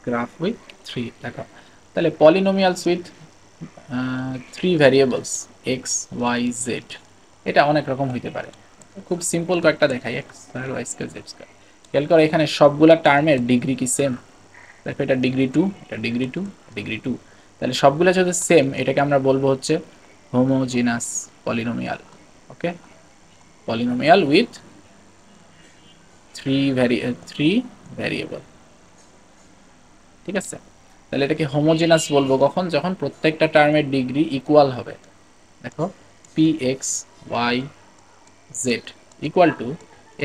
Graph with 3 দেখো তাহলে polynomials with 3 variables X Y Z এটা অনেক রকম হইতে পারে। খুব সিম্পল কয়েকটা দেখাই, X square Y square Z square. খেয়াল করো এখানে সবগুলা টার্মের ডিগ্রি কি সেম। দেখো এটা ডিগ্রি 2, এটা ডিগ্রি 2, ডিগ্রি 2, তাহলে সবগুলা যদি সেম এটাকে আমরা বলবো হচ্ছে homogeneous polynomial. Okay, polynomial with 3 variable. ঠিক আছে, তাহলে এটাকে হোমোজিনাস বলবো কখন, যখন প্রত্যেকটা টার্মের ডিগ্রি ইকুয়াল হবে। দেখো P X Y Z equal to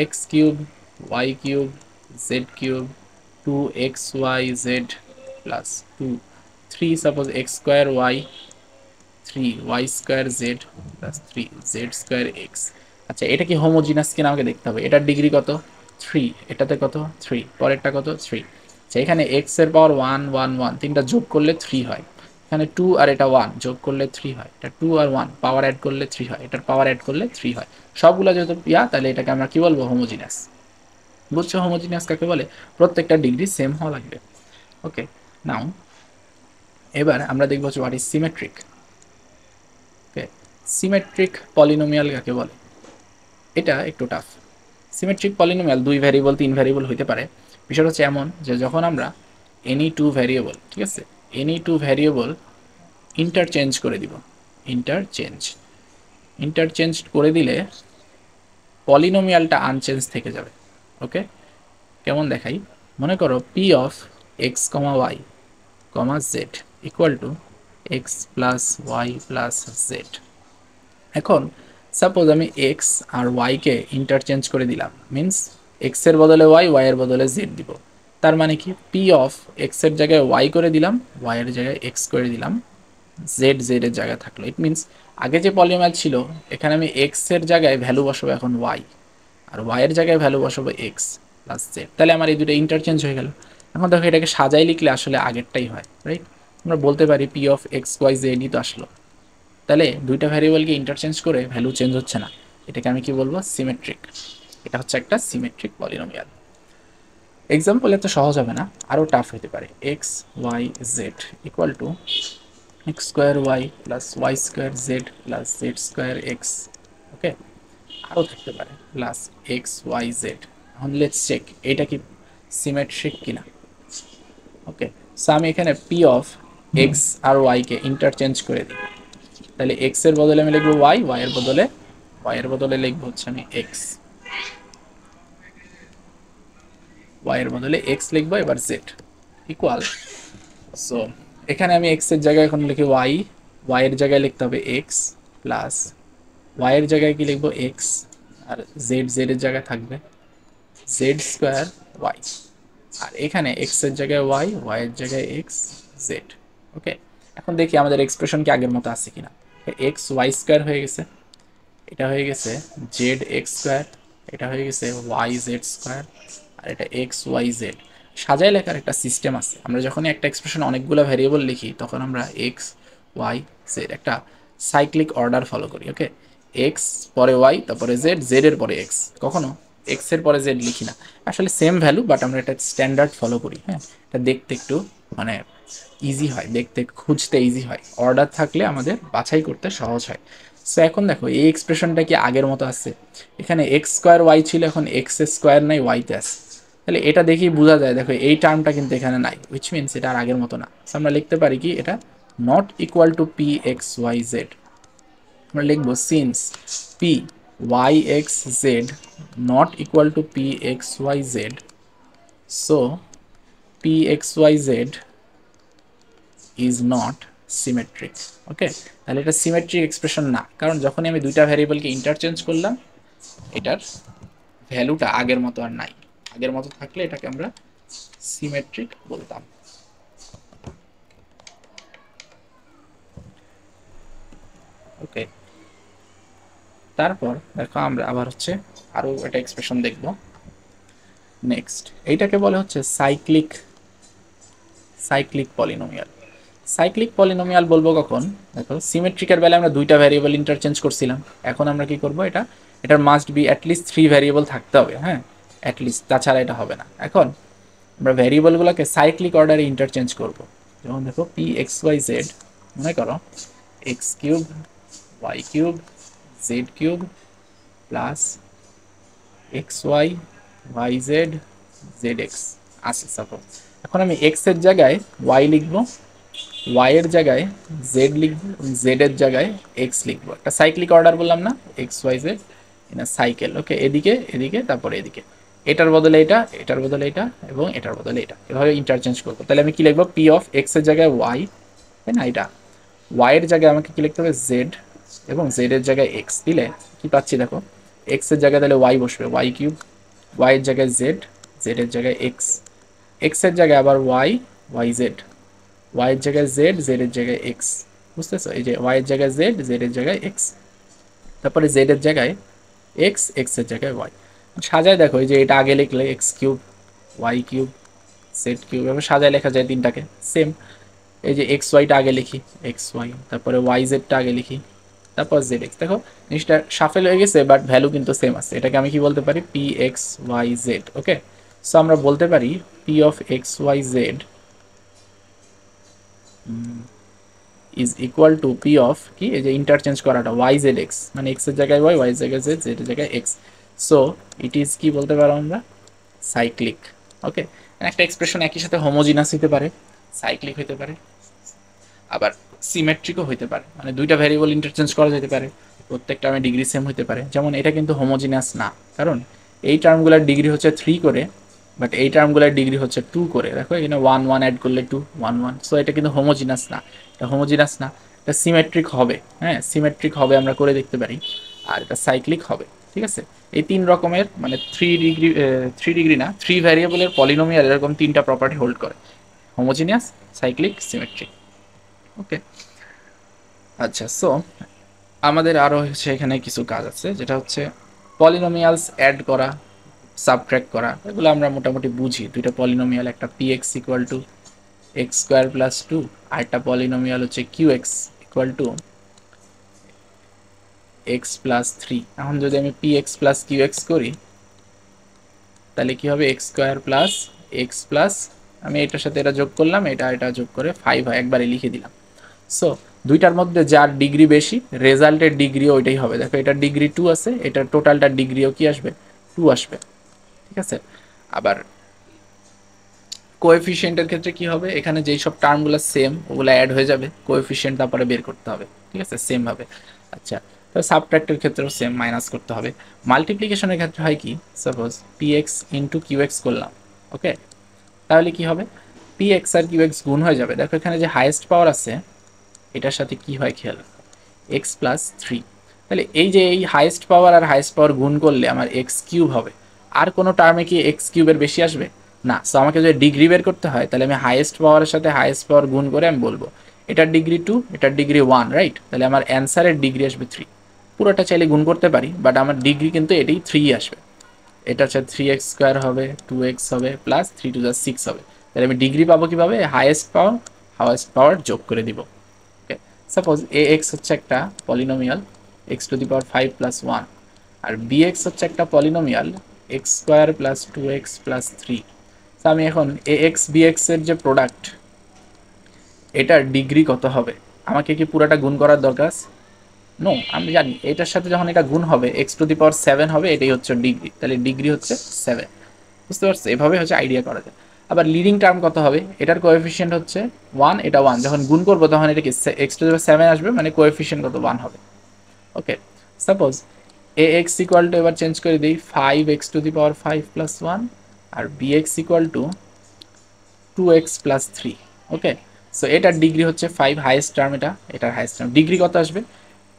X cube Y cube Z cube 2xyz plus 3 suppose X square Y 3y square Z plus 3z square X. আচ্ছা এটা কি হোমোজিনাস কিনা আমাকে দেখতে হবে। এটার ডিগ্রি কত 3, এটাতে কত 3, পরেরটা কত 3। আচ্ছা এখানে এক্স এর পাওয়ার 1 1 1 তিনটা যোগ করলে 3 হয়, এখানে 2 আর এটা 1 যোগ করলে 3 হয়, এটা 2 আর 1 পাওয়ার অ্যাড করলে 3 হয়, এটার পাওয়ার অ্যাড করলে 3 হয়। সবগুলো যেহেতু তাহলে এটাকে আমরা কি বলবো হোমোজিনাস। বুঝছো হোমোজিনিয়াস কাকে বলে, প্রত্যেকটা ডিগ্রি সেম হওয়া লাগবে। ওকে, নাও এবার আমরা দেখব হচ্ছে what is symmetric. Okay, symmetric polynomial কাকে বলে, এটা একটু tough. Symmetric polynomial 2 variable 3 variable হইতে পারে। বিষয়টা হচ্ছে এমন যে যখন আমরা এনি 2 ভ্যারিয়েবল, ঠিক আছে, এনি 2 ভ্যারিয়েবল ইন্টারচেঞ্জ করে দিব, ইন্টারচেঞ্জ ইন্টারচেঞ্জ করে দিলে পলিনোমিয়ালটা আনচেঞ্জ থেকে যাবে। ওকে, কেমন দেখাই, মনে করো P of X comma Y comma Z equal to X plus Y plus Z. এখন সাপোজ আমি এক্স আর ওয়াইকে ইন্টারচেঞ্জ করে দিলাম, মিন্স এক্সের বদলে ওয়াই, ওয়াইয়ের বদলে জেড দিব। তার মানে কি পি অফ এক্সের জায়গায় ওয়াই করে দিলাম, ওয়াইয়ের জায়গায় এক্স করে দিলাম, জেড জেডের জায়গায় থাকলো। ইট মিন্স আগে যে পলিনোমিয়াল ছিল এখানে আমি এক্সের জায়গায় ভ্যালু বসাবো এখন ওয়াই, আর ওয়াইয়ের জায়গায় ভ্যালু বসাবো এক্স প্লাস জেড। তাহলে আমার এই দুটো ইন্টারচেঞ্জ হয়ে গেল। এখন দেখো এটাকে সাজাই লিখলে আসলে আগেরটাই হয়, রাইট। আমরা বলতে পারি পি অফ এক্স ওয়াই জেডই তো আসলো। তাহলে দুইটা ভ্যারিয়েবলকে ইন্টারচেঞ্জ করে ভ্যালু চেঞ্জ হচ্ছে না, এটাকে আমি কি বলবো সিমেট্রিক। এটা হচ্ছে একটা সিমেট্রিক পলিনোমিয়াল। এক্সাম্পল এত সহজ হবে না, আরও টাফ হতে পারে। X Y Z equal to X square Y plus Y square Z plus Z square x. ওকে, আরও থাকতে পারে প্লাস এক্স ওয়াই জেড। এখন লেটস চেক এটা কি সিমেট্রিক কিনা। ওকে, সো আমি এখানে পি অফ এক্স আর ওয়াইকে ইন্টারচেঞ্জ করে দিই, তাহলে এক্স এর বদলে আমি লিখবো ওয়াই, ওয়াই এর বদলে লিখবো হচ্ছে আমি এক্স, ওয়াই এর বদলে এক্স লিখবো, এবার জেড ইকুয়াল। সো এখানে আমি এক্স এর জায়গায় এখন লিখি ওয়াই, ওয়াই এর জায়গায় লিখতে হবে এক্স প্লাস ওয়াই এর জায়গায় কি লিখবো এক্স, আর জেড জেড এর জায়গায় থাকবে জেড স্কোয়ার ওয়াই, আর এখানে এক্স এর জায়গায় ওয়াই, ওয়াই এর জায়গায় এক্স জেড। ওকে, এখন দেখি আমাদের এক্সপ্রেশন কি আগের মতো আছে কিনা। এক্স ওয়াই স্কোয়ার হয়ে গেছে, এটা হয়ে গেছে জেড এক্স স্কোয়ার, এটা হয়ে গেছে ওয়াই জেড স্কোয়ার, আর এটা এক্স ওয়াই জেড। সাজায় লেখার একটা সিস্টেম আছে, আমরা যখনই একটা এক্সপ্রেশন অনেকগুলো ভ্যারিয়েবল লিখি তখন আমরা এক্স ওয়াই জেড একটা সাইক্লিক অর্ডার ফলো করি। ওকে, এক্স পরে ওয়াই তারপরে জেড, জেড এর পরে এক্স, কখনো এক্স এর পরে জেড লিখি না। আসলে সেম ভ্যালু বাট আমরা এটা স্ট্যান্ডার্ড ফলো করি। হ্যাঁ, এটা দেখতে একটু মানে ইজি হয়, দেখতে খুঁজতে ইজি হয়, অর্ডার থাকলে আমাদের বাছাই করতে সহজ হয়। সো এখন দেখো এই এক্সপ্রেশনটা কি আগের মতো আছে, এখানে এক্স স্কোয়ার ওয়াই ছিল এখন এক্স স্কোয়ার নাই ওয়াইতে আছে, তাহলে এটা দেখেই বোঝা যায় দেখো এই টার্মটা কিন্তু এখানে নাই, উইচ মিনস এটা আর আগের মতো না। সো আমরা লিখতে পারি কি এটা not equal to P X Y Z. আমরা লিখবো since P Y X Z not equal to P X Y Z, so P X Y Z is not symmetric. Okay, তাহলে এটা সিমেট্রিক এক্সপ্রেশন না, কারণ যখনই আমি দুইটা ভ্যারিয়েবলকে ইন্টারচেঞ্জ করলাম এটার ভ্যালুটা আগের মতো আর নাই। আগের মতো থাকলে এটাকে আমরা সিমেট্রিক বলতাম। ওকে, তারপর দেখো আমরা আবার হচ্ছে আরো একটা এক্সপ্রেশন দেখব নেক্সট। এইটাকে বলে হচ্ছে cyclic cyclic polynomial. Cyclic polynomial বলবো কখন, দেখো সিমেট্রিকের বেলায় আমরা দুইটা ভ্যারিয়েবল ইন্টারচেঞ্জ করছিলাম, এখন আমরা কি করব এটার মাস্ট বি অ্যাটলিস্ট 3 ভ্যারিয়েবল থাকতে হবে। হ্যাঁ, অ্যাটলিস্ট, তাছাড়া এটা হবে না। এখন আমরা ভ্যারিয়েবলগুলোকে সাইক্লিক অর্ডারে ইন্টারচেঞ্জ করব। যেমন দেখো পি এক্স ওয়াই জেড, মনে করো X cube Y cube Z cube plus X Y Y Z Z X আছে সাপোজ। এখন আমি এক্স এর জায়গায় ওয়াই লিখবো, ওয়াই এর জায়গায় জেড লিখবো, জেড এর জায়গায় এক্স লিখবো। একটা সাইক্লিক অর্ডার বললাম না, X Y Z in cycle. Okay, এদিকে এদিকে তারপরে এদিকে, এটার বদলে এটা, এটার বদলে এটা এবং এটার বদলে এটা, এভাবে ইন্টারচেঞ্জ করবো। তাহলে আমি কি লিখবো, পি অফ এক্স এর জায়গায় ওয়াই, তাই না, এটা ওয়াই এর জায়গায় আমাকে কি লিখতে হবে জেড, এবং জেড এর জায়গায় এক্স দিলে কি পাচ্ছি দেখো, এক্স এর জায়গায় তাহলে ওয়াই বসবে, ওয়াই কিউব, ওয়াই এর জায়গায় জেড, জেড এর জায়গায় এক্স, এক্স এর জায়গায় আবার ওয়াই, ওয়াই জেড, ওয়াই এর জায়গায় জেড, জেড এর জায়গায় এক্স, বুঝতেছো, এই যে ওয়াই এর জায়গায় জেড, জেড এর জায়গায় এক্স, তারপরে জেড এর জায়গায় এক্স, এক্স এর জায়গায় ওয়াই। সাজায় দেখো, এই যে এটা আগে লিখলে X cube Y cube Z cube, এভাবে সাজায় লেখা যায় তিনটাকে সেম। এই যে এক্স ওয়াইটা আগে লিখি এক্স ওয়াই, তারপরে ওয়াই জেডটা আগে লিখি, তারপর জেড এক্স। দেখো জিনিসটা সাফেল হয়ে গেছে, বাট ভ্যালু কিন্তু সেম আছে। এটাকে আমি কি বলতে পারি, P X Y Z. Okay, so আমরা বলতে পারি P of X Y Z is equal to P of কি, এই যে ইন্টারচেঞ্জ করাটা ওয়াই জেড এক্স, মানে এক্স এর জায়গায় ওয়াই, ওয়াই এর জায়গায় জেড, জেড এর জায়গায় এক্স। সো ইট ইজ কি বলতে পারো আমরা, সাইক্লিক। ওকে, একটা এক্সপ্রেশন একই সাথে হোমোজিনাস হতে পারে, সাইক্লিক হতে পারে, আবার সিমেট্রিকও হতে পারে, মানে দুইটা ভ্যারিয়েবল ইন্টারচেঞ্জ করা যেতে পারে, প্রত্যেকটা আমি ডিগ্রি সেম হতে পারে। যেমন এটা কিন্তু হোমোজিনাস না, কারণ এই টার্মগুলোর ডিগ্রি হচ্ছে 3 করে, বাট এই টার্মগুলোর ডিগ্রি হচ্ছে 2 করে। দেখো এখানে 1 1 অ্যাড করলে 2 1 1, সো এটা কিন্তু হোমোজিনাস না, এটা হোমোজিনাস না, এটা সিমেট্রিক হবে। হ্যাঁ, সিমেট্রিক হবে, আমরা করে দেখতে পারি, আর এটা সাইক্লিক হবে। ঠিক আছে, এই 3 রকমের মানে 3 ডিগ্রি না, 3 ভ্যারিয়েবলের পলিনোমিয়াল এরকম 3টা প্রপার্টি হোল্ড করে, হোমোজিনিয়াস, সাইক্লিক, সিমেট্রিক। ওকে, আচ্ছা, সো আমাদের আরও হচ্ছে এখানে কিছু কাজ আছে, যেটা হচ্ছে পলিনোমিয়ালস অ্যাড করা, সাবট্র্যাক্ট করা, এগুলো আমরা মোটামুটি বুঝি। দুইটা পলিনোমিয়াল, একটা P X equal to X square plus 2, আর একটা পলিনোমিয়াল হচ্ছে Q X equal to X plus 3। এখন যদি আমি P X plus Q X করি, তাহলে কি হবে, X square plus X plus, আমি এটার সাথে এটা যোগ করলাম, এটা এটা যোগ করে 5 হয়, একবারে লিখে দিলাম। সো দুইটার মধ্যে যার ডিগ্রি বেশি, রেজাল্টের ডিগ্রিও ওইটাই হবে। দেখো এটার ডিগ্রি 2 আছে, এটার টোটালটার ডিগ্রিও কি আসবে, 2 আসবে। ঠিক আছে, আবার কোএফিসিয়েন্টের ক্ষেত্রে কি হবে, এখানে যেই সব টার্মগুলো সেম ওগুলো অ্যাড হয়ে যাবে, কোএফিসিয়েন্ট তারপরে বের করতে হবে। ঠিক আছে, সেম ভাবে। আচ্ছা, তো সাবট্রাক্টের ক্ষেত্রেও সেম, মাইনাস করতে হবে। মাল্টিপ্লিকেশনের ক্ষেত্রে হয় কি, suppose P X into Q X করলাম, ওকে, তাহলে কি হবে, পি এক্স আর কিউ এক্স গুণ হয়ে যাবে। দেখো এখানে যে হাইয়েস্ট পাওয়ার আছে এটার সাথে কি হয় খেয়াল, এক্স প্লাস 3। তাহলে এই যে এই হাইয়েস্ট পাওয়ার আর হাইয়েস্ট পাওয়ার গুণ করলে আমার এক্স কিউব হবে। আর কোনো টার্মে কি এক্স কিউবের বেশি আসবে না। সো আমাকে যদি ডিগ্রি বের করতে হয়, তাহলে আমি হাইয়েস্ট পাওয়ারের সাথে হাইয়েস্ট পাওয়ার গুণ করে আমি বলবো এটার ডিগ্রি 2, এটার ডিগ্রি 1, রাইট। তাহলে আমার অ্যান্সারের ডিগ্রি আসবে 3। পুরোটা চাইলে গুণ করতে পারি, বাট আমার ডিগ্রি কিন্তু এটাই 3 আসবে। এটা হচ্ছে 3x স্কোয়ার হবে, 2x হবে, প্লাস 3 টু 6 হবে। তাহলে আমি ডিগ্রি পাবো কিভাবে, হাইয়েস্ট পাওয়ার যোগ করে দিব। ওকে, সাপোজ এ এক্স হচ্ছে একটা polynomial X to the power 5 plus 1, আর বি এক্স হচ্ছে একটা polynomial X square plus 2x plus 3। তো আমি এখন এ এক্স বি এক্স এর যে প্রোডাক্ট, এটার ডিগ্রি কত হবে, আমাকে কি পুরাটা গুণ করার দরকার? নো, আমি জানি এটার সাথে যখন এটা গুণ হবে এক্স টু দি পাওয়ার 7 হবে, এটাই হচ্ছে ডিগ্রি, তাহলে ডিগ্রি হচ্ছে 7। বুঝতে পারছো, এভাবে হচ্ছে আইডিয়া করা যায়। আবার লিডিং টার্ম কত হবে, এটার কোএফিসিয়েন্ট হচ্ছে 1, এটা 1, যখন গুণ করবো তখন এটা কি এক্স টু দি পাওয়ার 7 আসবে, মানে কোএফিসিয়েন্ট কত, 1 হবে। Okay, suppose A X equal to, এবার চেঞ্জ করে দিই, 5x to the power 5 plus 1, আর B X equal to 2x plus 3। Okay, so এটার ডিগ্রি হচ্ছে 5, হাইয়েস্ট টার্ম, এটার হাইয়েস্ট টার্ম ডিগ্রি কত আসবে,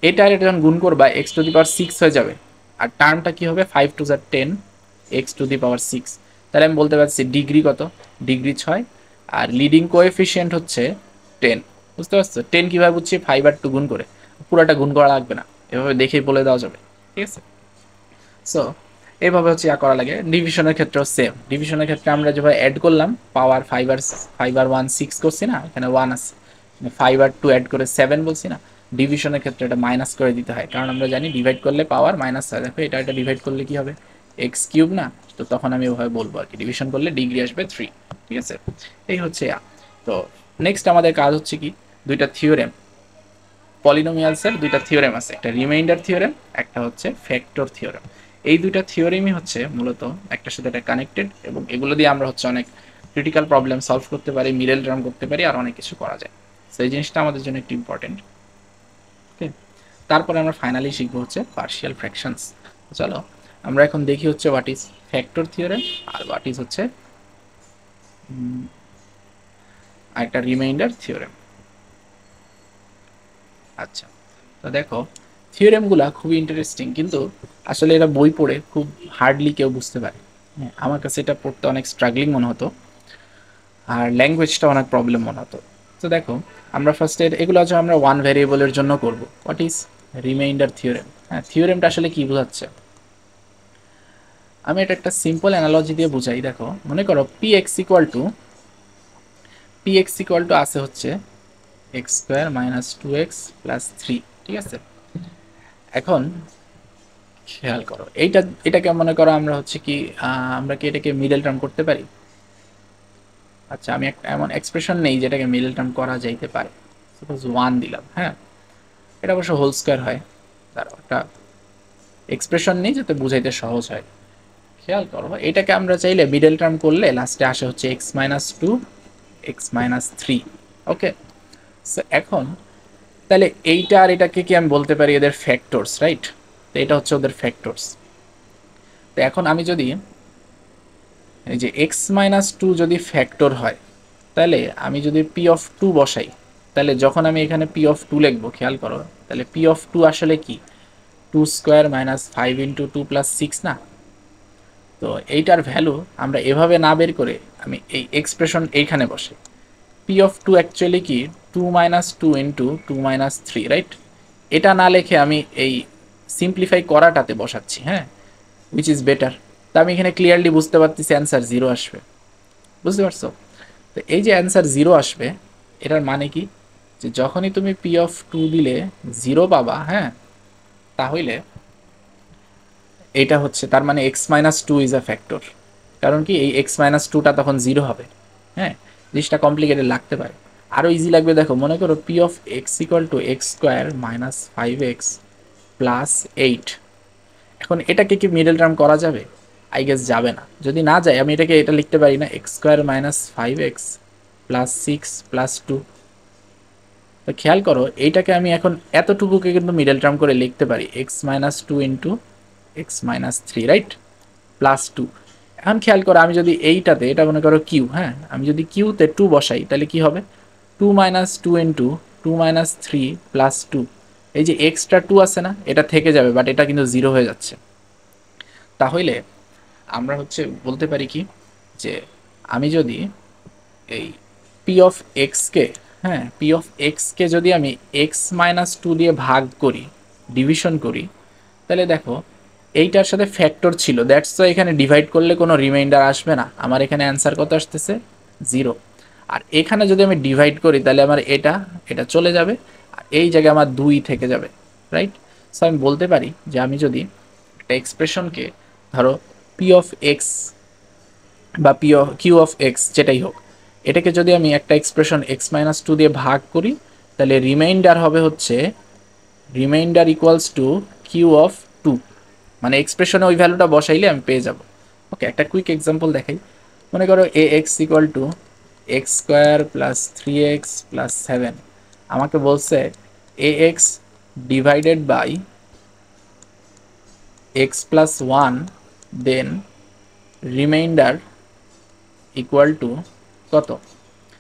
এটা আর এটা যখন গুণ করবা এক্স টু দি পাওয়ার 6 হয়ে যাবে, আর টার্মটা কি হবে, 5 টু 10 এক্স টু দি পাওয়ার 6। তাহলে আমি বলতে পারছি ডিগ্রি কত, ডিগ্রি 6, আর লিডিং কোএফিসিয়েন্ট হচ্ছে 10। বুঝতে পারছো, 10 কীভাবে বুঝছি, 5 আর 2 গুণ করে, পুরাটা গুণ করা লাগবে না, এভাবে দেখেই বলে দেওয়া যাবে। ঠিক আছে, সো এইভাবে হচ্ছে করা লাগে। ডিভিশনের ক্ষেত্রেও সেম, ডিভিশনের ক্ষেত্রে আমরা যেভাবে অ্যাড করলাম পাওয়ার 5 আর 1 6 করছি না, এখানে 1 আছে, 5 আর 2 অ্যাড করে 7 বলছি না। ডিভিশনের ক্ষেত্রে এটা মাইনাস করে দিতে হয়, কারণ আমরা জানি ডিভাইড করলে পাওয়ার মাইনাস হয়। দেখো এটা ডিভাইড করলে কি হবে, এক্স কিউব না, তো তখন আমি ওভাবে বলবো আর কি, ডিভিশন করলে ডিগ্রি আসবে 3। ঠিক আছে, এই হচ্ছে তো নেক্সট আমাদের কাজ হচ্ছে কি, দুইটা থিওরেম, পলিনোমিয়ালসের দুইটা থিওরেম আছে, একটা রিমাইন্ডার থিওরেম, একটা হচ্ছে ফ্যাক্টর থিওরেম। এই দুইটা থিওরেমই হচ্ছে মূলত একটার সাথে একটা কানেক্টেড, এবং এগুলো দিয়ে আমরা হচ্ছে অনেক ক্রিটিক্যাল প্রবলেম সলভ করতে পারি, মিডল টার্ম করতে পারি, আর অনেক কিছু করা যায়। তো এই জিনিসটা আমাদের জন্য একটু ইম্পর্টেন্ট। ওকে, তারপরে আমরা ফাইনালি শিখবো হচ্ছে পার্শিয়াল ফ্র্যাকশনস। চলো আমরা এখন দেখি হচ্ছে হোয়াট ইজ ফ্যাক্টর থিওরেম আর হোয়াট ইজ হচ্ছে একটা রিমাইন্ডার থিওরেম। আচ্ছা, তো দেখো থিওরেমগুলা খুবই ইন্টারেস্টিং, কিন্তু আসলে এটা বই পড়ে খুব হার্ডলি কেউ বুঝতে পারে। হ্যাঁ, আমার কাছে এটা পড়তে অনেক স্ট্রাগলিং মনে হতো, আর ল্যাঙ্গুয়েজটা অনেক প্রবলেম মনে হতো। তো দেখো আমরা ফার্স্টে এগুলো হচ্ছে আমরা ওয়ান ভ্যারিয়েবলের জন্য করব। What is reminder theorem? হ্যাঁ, থিওরেমটা আসলে কি বোঝাচ্ছে, আমি এটা একটা সিম্পল অ্যানালজি দিয়ে বুঝাই। দেখো মনে করো পি এক্স ইকুয়াল টু আছে হচ্ছে X square minus two X plus three. ঠিক আছে, এখন খেয়াল করো এটাকে মনে করো আমরা হচ্ছে কি আমরা কি এটাকে মিডল টার্ম করতে পারি? আচ্ছা, আমি একটা এমন এক্সপ্রেশন নেই যেটাকে মিডল টার্ম করা যাইতে পারে। সাপোজ ওয়ান দিলাম, হ্যাঁ, এটা অবশ্য হোল স্কোয়ার হয়, তার একটা এক্সপ্রেশন নেই যাতে বুঝাইতে সহজ হয়। খেয়াল করো এটাকে আমরা চাইলে মিডল টার্ম করলে লাস্টে আসে হচ্ছে X minus two X minus three. Okay, so এখন তাহলে এইটা আর এটাকে কি আমি বলতে পারি এদের ফ্যাক্টরস, রাইট? তো এটা হচ্ছে ওদের ফ্যাক্টরস। তো এখন আমি যদি এই যে এক্স মাইনাস টু যদি ফ্যাক্টর হয়, তাহলে আমি যদি পি অফ টু বসাই, তাহলে যখন আমি এখানে পি অফ টু লিখবো, খেয়াল করো তাহলে পি অফ টু আসলে কি, two square minus five into two plus six না? তো এইটার ভ্যালু আমরা এভাবে না বের করে আমি এই এক্সপ্রেশন এইখানে বসে, পি অফ টু অ্যাকচুয়ালি কি two minus two into two minus three, right? এটা না লিখে আমি এই সিম্পলিফাই করাটাতে বসাচ্ছি, হ্যাঁ, উইচ ইজ বেটার। তা আমি এখানে ক্লিয়ারলি বুঝতে পারতেছি অ্যান্সার জিরো আসবে, বুঝতে পারছো? তো এই যে অ্যান্সার জিরো আসবে, এটার মানে কি, যে যখনই তুমি পি অফ টু দিলে জিরো পাবা, হ্যাঁ, তাহলে এটা হচ্ছে তার মানে x minus two is a factor. কারণ কি এই এক্স মাইনাস টুটা তখন জিরো হবে। হ্যাঁ, জিনিসটা কমপ্লিকেটেড লাগতে পারে, আরও ইজি লাগবে। দেখো মনে করো P of x equal to X square minus five x plus eight. এখন এটাকে কি মিডল টার্ম করা যাবে? আই গেস যাবে না। যদি না যায় আমি এটাকে এটা লিখতে পারি না, x square minus five x plus six plus two. তো খেয়াল করো এইটাকে আমি এখন এতটুকুকে কিন্তু মিডল টার্ম করে লিখতে পারি x minus two into x minus three, right, plus two. এখন খেয়াল করো আমি যদি এইটাতে, এটা মনে করো কিউ, হ্যাঁ, আমি যদি কিউতে টু বসাই তাহলে কি হবে, two minus two into two minus three plus two. এই যে এক্সট্রা টু আছে না, এটা থেকে যাবে, বাট এটা কিন্তু জিরো হয়ে যাচ্ছে। তাহলে আমরা হচ্ছে বলতে পারি কি, যে আমি যদি এই পি অফ এক্সকে, হ্যাঁ, পি অফ এক্সকে যদি আমি এক্স মাইনাস টু দিয়ে ভাগ করি, ডিভিশন করি, তাহলে দেখো এইটার সাথে ফ্যাক্টর ছিল, দ্যাটস তো এখানে ডিভাইড করলে কোনো রিমাইন্ডার আসবে না, আমার এখানে অ্যান্সার কত আসতেছে, জিরো। আর এখানে যদি আমি ডিভাইড করি তাহলে আমার এটা এটা চলে যাবে, আর এই জায়গায় আমার দুই থেকে যাবে, রাইট? সো আমি বলতে পারি যে আমি যদি একটা এক্সপ্রেশনকে ধরো পি অফ এক্স বা p of q of x যেটাই হোক, এটাকে যদি আমি একটা এক্সপ্রেশন এক্স মাইনাস টু দিয়ে ভাগ করি, তাহলে রিমাইন্ডার হবে হচ্ছে remainder equals to q of two, মানে এক্সপ্রেশনে ওই ভ্যালুটা বসাইলে আমি পেয়ে যাব। ওকে, একটা কুইক এক্সাম্পল দেখাই। মনে করো A X equal to X square plus three x plus seven. আমাকে বলছে A X divided by x plus one, then remainder equal to কত?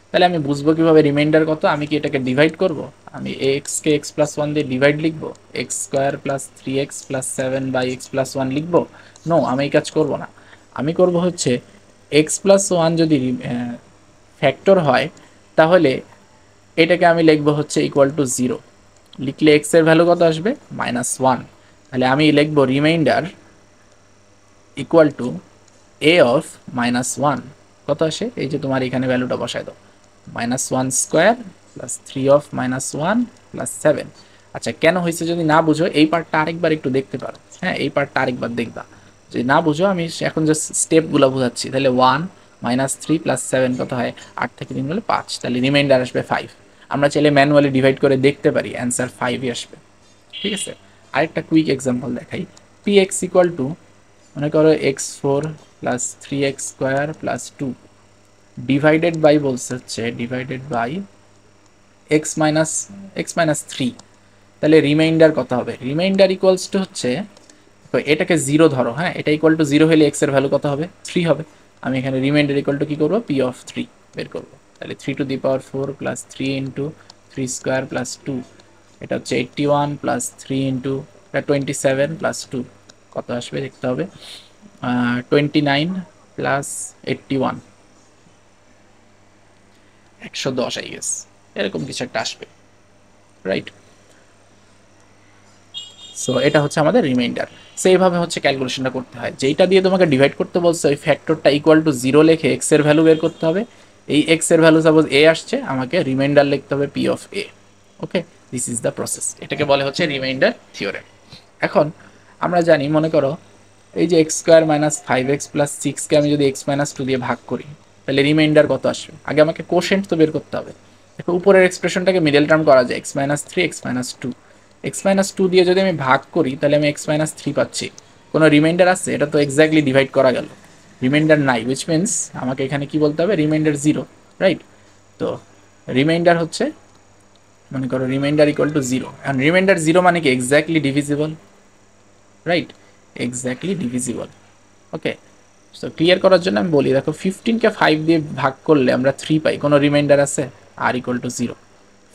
তাহলে আমি বুঝবো কিভাবে রিমাইন্ডার কত? আমি কি এটাকে ডিভাইড করব? আমি এক্সকে এক্স প্লাস ওয়ান দিয়ে ডিভাইড লিখবো, x square plus three x plus seven by x plus one লিখবো? নো, আমি এই কাজ করব না। আমি করব হচ্ছে এক্স প্লাস ওয়ান যদি ফ্যাক্টর হয়, তাহলে এটাকে আমি লিখবো হচ্ছে ইকুয়াল টু জিরো। লিখলে এক্স এর ভ্যালু কত আসবে, মাইনাস ওয়ান। তাহলে আমি লিখবো remainder equal to a of minus one. কত আসে, এই যে তোমার এখানে ভ্যালুটা বসায় দাও, minus one square plus three of minus one plus seven. আচ্ছা, কেন হয়েছে যদি না বুঝো এই পার্টটা আরেকবার একটু দেখতে পারো, হ্যাঁ, এই পার্টটা আরেকবার দেখবা। যদি না বুঝো আমি এখন যে স্টেপগুলো বোঝাচ্ছি, তাহলে ওয়ান -3 + 7 কত হয়, 8 থেকে 3 গেলে 5, তাহলে রিমাইন্ডার আসবে 5। আমরা চাইলে ম্যানুয়ালি ডিভাইড করে দেখতে পারি, অ্যান্সার 5ই আসবে। ঠিক আছে, আরেকটা কুইক এক্সাম্পল দেখাই। px ইকুয়াল টু মনে করো x4 + 3x² + 2 ডিভাইডেড বাই বলছে হচ্ছে ডিভাইডেড বাই x-3, তাহলে রিমাইন্ডার কত হবে? রিমাইন্ডার ইকুয়ালস টু হচ্ছে, এটাকে 0 ধরো, হ্যাঁ, এটা ইকুয়াল টু 0 হলে x এর ভ্যালু কত হবে? 3 হবে। আমি এখানে রিমাইন্ডার ইকুয়াল টু কি করবো? p(3) বের করবো। তাহলে 3^4 + 3 × 3² + 2, এটা হচ্ছে 81 + 3 × 27 + 2 কত আসবে দেখতে হবে, 29 + 81 110 আই গেস, এরকম কিছু একটা আসবে, রাইট? সো এটা হচ্ছে আমাদের রিমাইন্ডার। সো এইভাবে হচ্ছে ক্যালকুলেশনটা করতে হয়, যেইটা দিয়ে তোমাকে ডিভাইড করতে বলছে ওই ফ্যাক্টরটা ইকুয়াল টু 0 লিখে এক্স এর ভ্যালু বের করতে হবে। এই এক্স এর ভ্যালু সাপোজ এ আসছে, আমাকে রিমাইন্ডার লিখতে হবে p(a). Okay, this is the process, এটাকে বলে হচ্ছে রিমাইন্ডার থিওরেম। এখন আমরা জানি, মনে করো এই যে x² - 5x + 6 কে আমি যদি x-2 দিয়ে ভাগ করি, তাহলে রিমাইন্ডার কত আসবে? আগে আমাকে কোশেন্ট তো বের করতে হবে। দেখো উপরের এক্সপ্রেশনটাকে মিডল টার্ম করা যায়, x-3 x-2, x-2 দিয়ে যদি আমি ভাগ করি তাহলে আমি x-3 পাচ্ছি। কোনো রিমাইন্ডার আছে? এটা তো এক্স্যাক্টলি ডিভাইড করা গেল, রিমাইন্ডার নাই, উইচ মিনস আমাকে এখানে কি বলতে হবে? Reminder 0, right? তো রিমাইন্ডার হচ্ছে, মনে করো remainder equal to 0, and remainder 0 মানে কি? Exactly divisible, right? Exactly divisible. Okay, তো ক্লিয়ার করার জন্য আমি বলি, দেখো 15কে 5 দিয়ে ভাগ করলে আমরা 3 পাই, কোনো রিমাইন্ডার আছে? r = 0।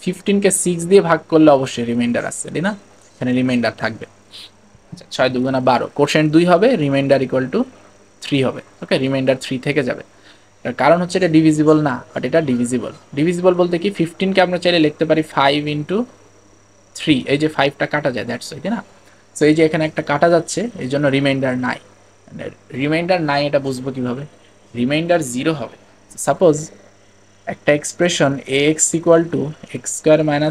15কে 6 দিয়ে ভাগ করলে অবশ্যই রিমাইন্ডার আছে, তাই না? এখানে রিমাইন্ডার থাকবে। আচ্ছা, 6 × 2 = 12, কোশেন্ট 2 হবে, রিমাইন্ডার ইকুয়াল টু 3 হবে। ওকে, রিমাইন্ডার 3 থেকে যাবে। এর কারণ হচ্ছে এটা ডিভিজিবল না, বাট এটা ডিভিজিবল। ডিভিজিবল বলতে কি, 15কে আমরা চাইলে লিখতে পারি 5 × 3, এই যে 5টা কাটা যায়, দ্যাটস ওয়াই, তাই না? সো এই যে এখানে একটা কাটা যাচ্ছে, এই জন্য রিমাইন্ডার নাই। রিমাইন্ডার নাই, এটা বুঝবো কিভাবে? রিমাইন্ডার 0 হবে। সাপোজ একটা এক্সপ্রেশন ax = x²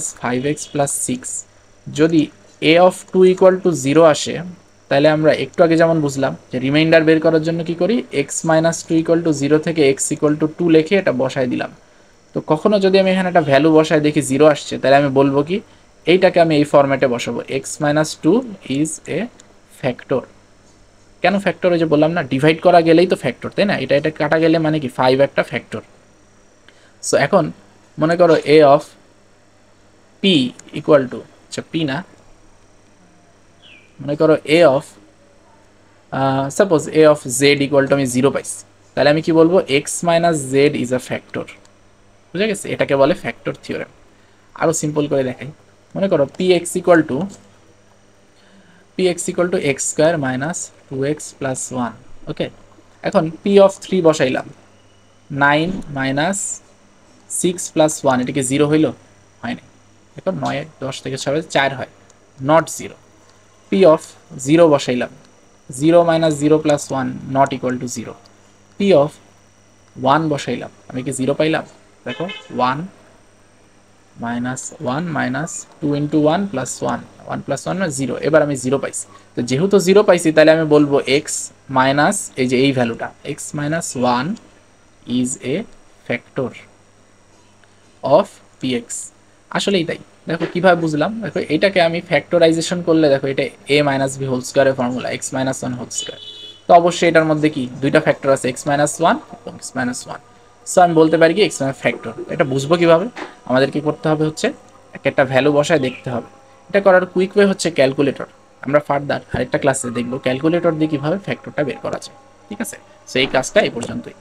- 5x + 6, যদি a(2) = 0 আসে, তাহলে আমরা একটু আগে যেমন বুঝলাম যে রিমাইন্ডার বের করার জন্য কি করি, x-2 = 0 থেকে x = 2 লিখে এটা বসায় দিলাম। তো কখনো যদি আমি এখানে একটা ভ্যালু বসায় দেখি 0 আসছে, তাহলে আমি বলবো কি, এইটাকে আমি এই ফরম্যাটে বসাবো, x-2 ইজ এ ফ্যাক্টর। কেন ফ্যাক্টর? ওই যে বললাম না, ডিভাইড করা গেলেই তো ফ্যাক্টর, তাই না? এটা কাটা গেলে মানে কি 5 একটা ফ্যাক্টর। সো এখন মনে করো a of p equal to, আচ্ছা p না, মনে করো a of suppose a of z equal to আমি 0 পাইছি, তাহলে আমি কি বলবো? x - z is a factor. বুঝা গেছে? এটাকে বলে ফ্যাক্টর থিওরেম। আরও সিম্পল করে দেখাই, মনে করো px equal to x² - 2x + 1। ওকে, এখন p(3) বসাইলাম, 9 - 6 + 1, এটাকে 0 হইল? হয়নি। এখন 9 10 থেকে 6 4 হয়, not 0। p(0) বসাইলাম, 0 - 0 + 1 not equal to 0। p(1) বসাইলাম, আমি কি 0 পাইলাম? দেখো 1 - 1 - 2 × 1 + 1, 1 + 1 0, এবার আমি 0 পাইছি। তো যেহেতু 0 পাইছি, তাহলে আমি বলবো x মাইনাস এই যে এই ভ্যালুটা, x - 1 is a factor of px। আসলেই তাই। দেখো কিভাবে বুঝলাম, দেখো এটাকে আমি ফ্যাক্টরাইজেশন করলে, দেখো এটা a - b² এর ফর্মুলা, x - 1²। তো অবশ্যই এটার মধ্যে কি দুইটা ফ্যাক্টর আছে, x - 1 এবং x - 1। সো আমি বলতে পারি কি x ফ্যাক্টর। এটা বুঝবো কিভাবে? আমাদের কি করতে হবে হচ্ছে, একটা ভ্যালু বসায় দেখতে হবে। এটা করার কুইক ওয়ে হচ্ছে ক্যালকুলেটর। আমরা ফার্দার আরেকটা ক্লাসে দেখবো ক্যালকুলেটর দিয়ে কিভাবে ফ্যাক্টরটা বের করা যায়। ঠিক আছে, সো এই কাজটা এই পর্যন্তই।